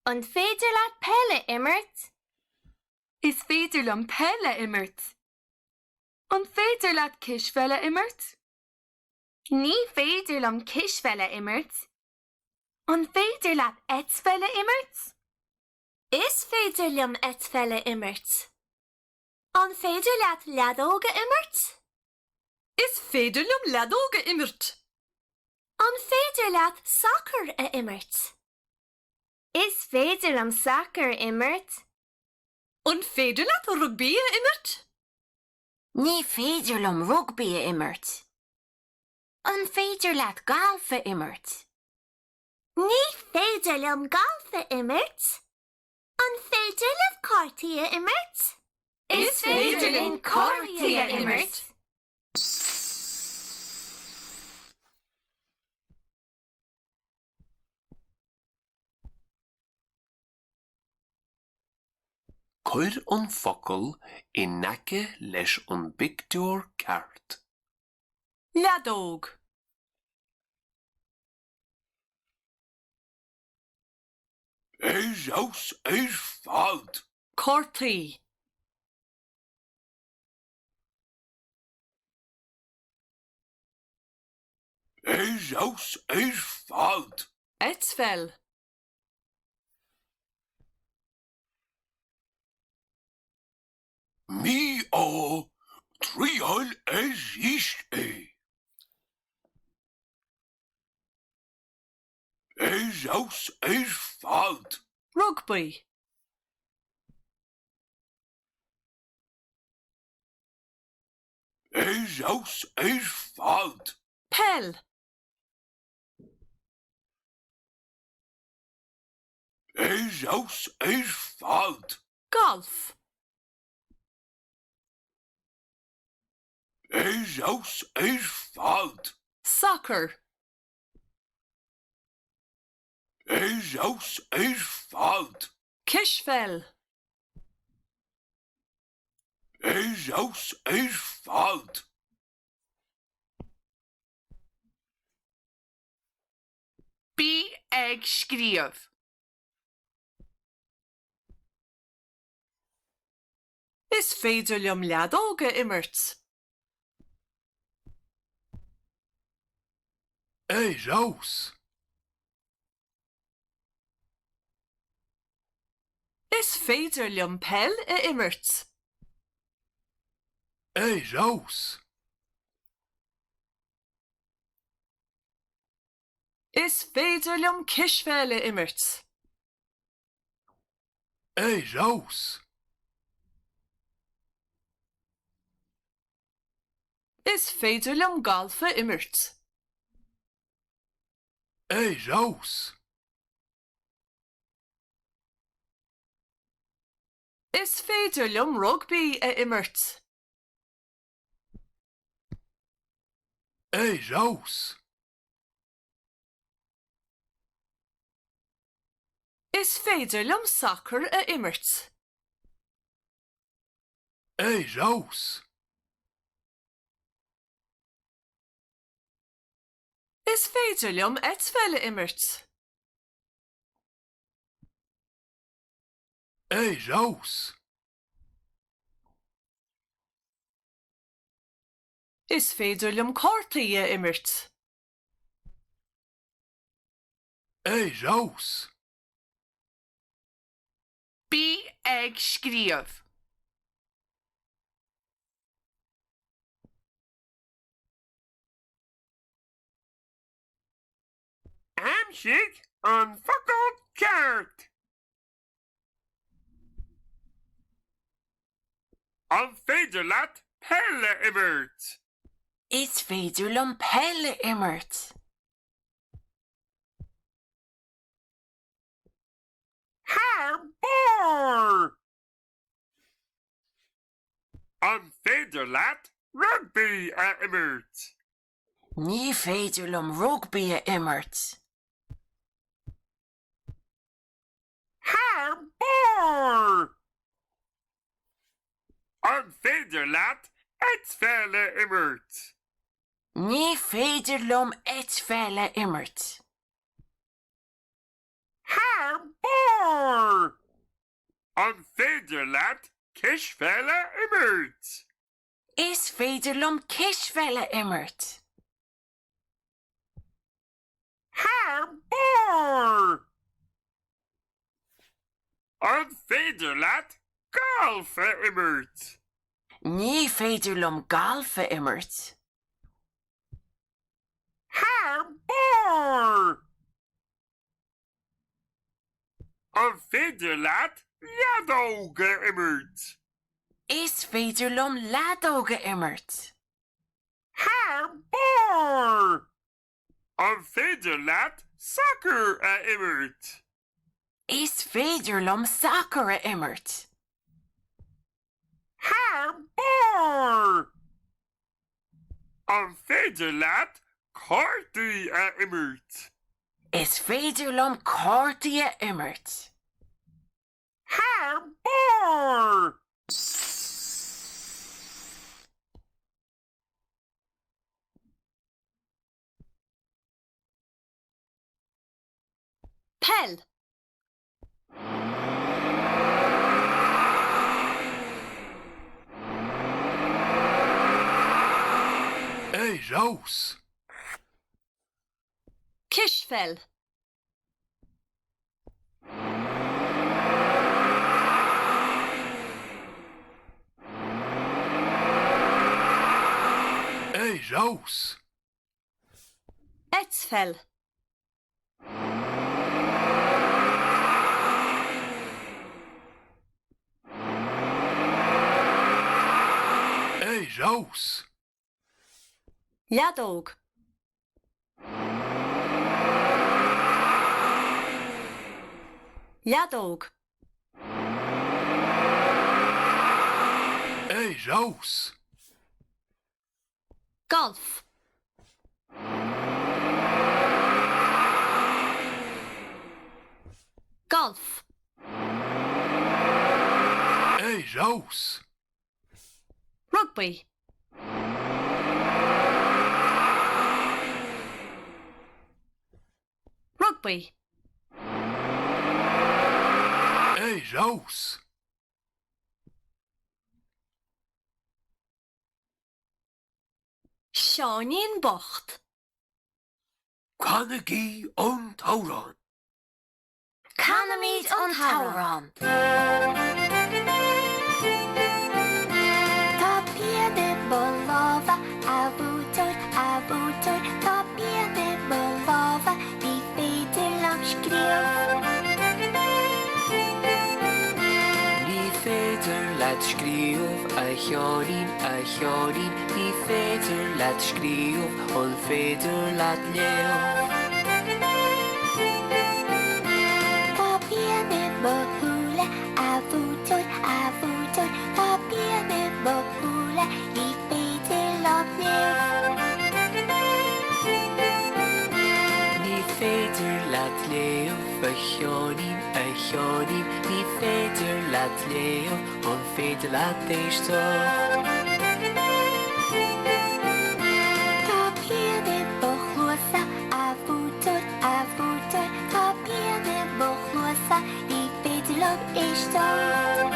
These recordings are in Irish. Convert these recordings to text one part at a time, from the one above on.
An féidir leat pelle immert? Is féidir liom pelle immert? An féidir leat kisfelle immert? Ní féidir liom kisfelle immert? An féidir leat etsfelle immert? Is féidir liom etsfelle immert? An féidir leat leadóga immert? Is féidir liom leadóga immert? An féidir leat soccer a immert? Is féidir liom soccer immert? An féidir leat rugby a immert? Ní féidir liom rugby a immert? An féidir leat golfa immert? Ní féidir liom golfa immert? An féidir liom cártaí a immert? Is féidir liom cártaí a immert? Cuir an focal I naice leis an pictiúr ceart. Leadóg. Is aus is fad. Cártaí. Is aus is fad. Etsfell. Mi ó tríhol is Ceacht é. Is aus is fad. Rugby. Is aus is fad. Pell. Is aus is fad. Golf. Is aus is fad. Soccer. Is aus is fad. Kisfell. Is aus is fad. Bí ag scríobh. Is féidir liom leadóga immert? Is aus. Is féidir liom pell a immert? Is aus. Is féidir liom kisfell a immert? Is aus. Is féidir liom golfa immert? Is aus. Is féidir liom rugby a immert? Is aus. Is féidir liom soccer a immert? Is aus. Is féidir liom etsfell a immert? Is aus. Is féidir liom cártaí a immert? Is aus. Bí ag scríobh. Aimsire an focal ceart. An féidir leat pelle immert. Is féidir liom pelle immert? Haar boor. An féidir leat rugby a immert. Ní féidir liom rugby a immert? Haar boor. An féidir leat etsfelle immert. Ní féidir liom etsfelle immert? Her bor! An féidir leat Cishfella immert. Is féidirlum Cishfella immert. Her bor! An féidir leat Galfa immert. Ní féidirlum Galfa immert. Her bor! An féidir leat Ladóga immert. Is féidirlum Ladóga immert. Her bor! An féidir leat Soccer immert. Is féidirlum Sacra immert. Her bor! An féidir leat Cartaí immert. Is féidirlum Cártaí immert. Her bor! Pell. Hey, Rose. Cishfell. Hey, Rose. Etzfell. Hey, Rose. Ladóg. Ladóg. Hey, Rose. Golf. Golf. Hey, Rose. Rugby. Rugby. Hey, Rose. Seánín bocht. Carnegie on Tauron. Canamid an Tauron. Tá piede bolova, avútor, tá piede bolova, bí féidir lam scríof. Ní féidir leat scríof a cheánín, ní féidir leat scríof an féidir leat léamh. Tá piede bohúla, avútor, tá piede bohúla, bí féidir lam léamh. Ní féidir leat léamh a cheánín, ní féidir leat léamh an féidir leat éisteach. Tá piede bochluasa, avútor, tá piede bochluasa, bí féidir lam éisteach.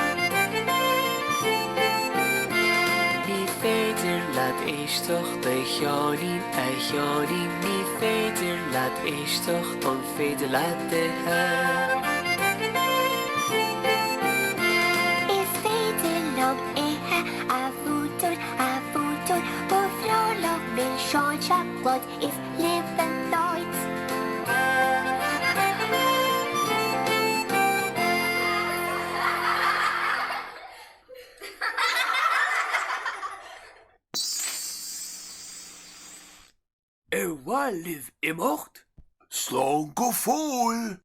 Ní féidir leat éisteach de cheánín, ní féidir leat éisteach an féidir leat dithe. Is féidir lam éthe, avútor, bo frálam mé seán seachlad is living nights. Waar liv imocht? Slán go fóil.